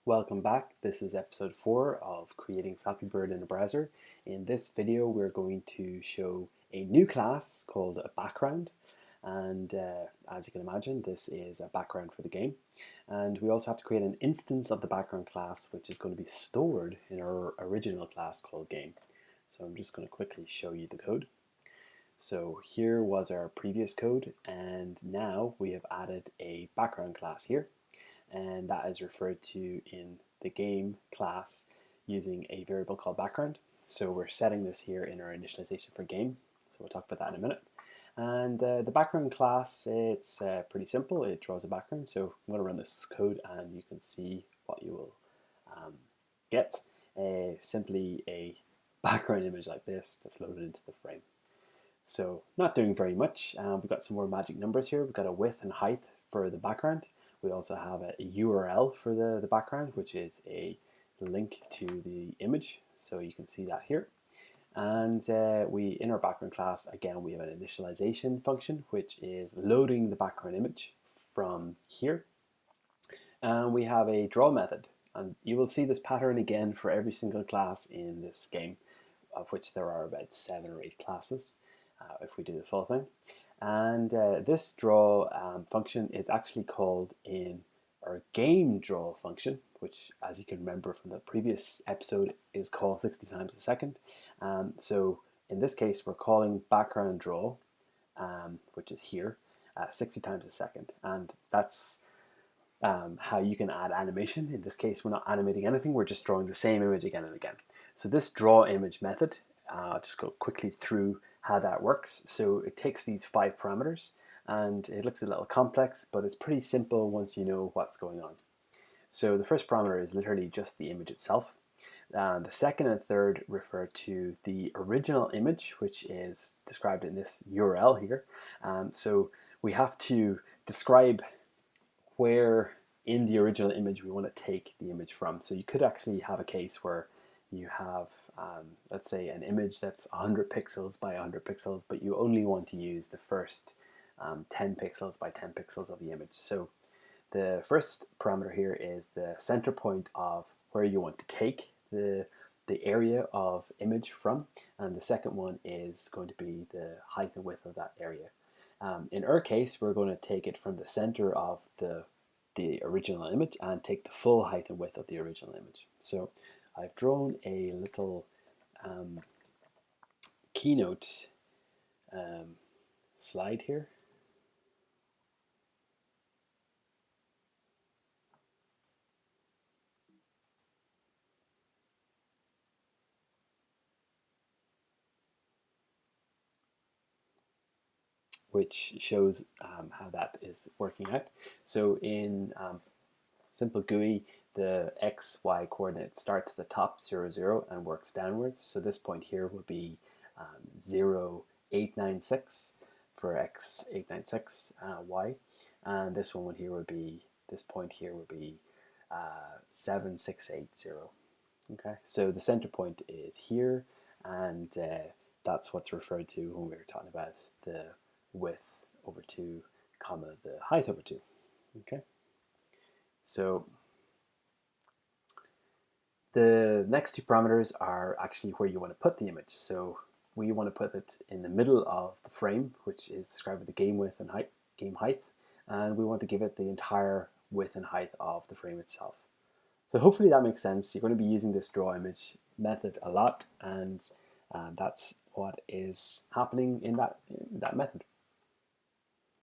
Welcome back. This is episode 4 of creating Flappy Bird in a browser. In this video we're going to show a new class called a background, and as you can imagine this is a background for the game, and we also have to create an instance of the background class which is going to be stored in our original class called game. So I'm just going to quickly show you the code. So here was our previous code, and now we have added a background class here, and that is referred to in the game class using a variable called background. So we're setting this here in our initialization for game, so we'll talk about that in a minute. And the background class, it's pretty simple. It draws a background. So I'm going to run this code and you can see what you will get. Simply a background image like this that's loaded into the frame. So not doing very much. We've got some more magic numbers here. We've got a width and height for the background. We also have a URL for the background, which is a link to the image. So you can see that here. And in our background class, again, we have an initialization function, which is loading the background image from here. And we have a draw method. And you will see this pattern again for every single class in this game, of which there are about 7 or 8 classes. If we do the full thing. And this draw function is actually called in our game draw function, which, as you can remember from the previous episode, is called 60 times a second. So in this case, we're calling background draw, which is here, 60 times a second. And that's how you can add animation. In this case, we're not animating anything, we're just drawing the same image again and again. So this draw image method, I'll just go quickly through how that works. So it takes these 5 parameters, and it looks a little complex, but it's pretty simple once you know what's going on. So the first parameter is literally just the image itself. The second and third refer to the original image, which is described in this URL here. So we have to describe where in the original image we want to take the image from. So you could actually have a case where you have, let's say, an image that's 100 pixels by 100 pixels, but you only want to use the first 10 pixels by 10 pixels of the image. So the first parameter here is the center point of where you want to take the area of image from, and the second one is going to be the height and width of that area. In our case, we're going to take it from the center of the original image and take the full height and width of the original image. So I've drawn a little keynote slide here. Which shows how that is working out. So in simple GUI, the x, y coordinate starts at the top, 0, 0, and works downwards. So this point here would be 0, 896 for x, 896, y. And this one here would be, this point here would be 7680. Okay, so the center point is here, and that's what's referred to when we were talking about the width over 2, comma, the height over 2. Okay, so the next 2 parameters are actually where you want to put the image. So we want to put it in the middle of the frame, which is described with the game width and height, game height, and we want to give it the entire width and height of the frame itself. So hopefully that makes sense. You're going to be using this draw image method a lot, and that's what is happening in that method.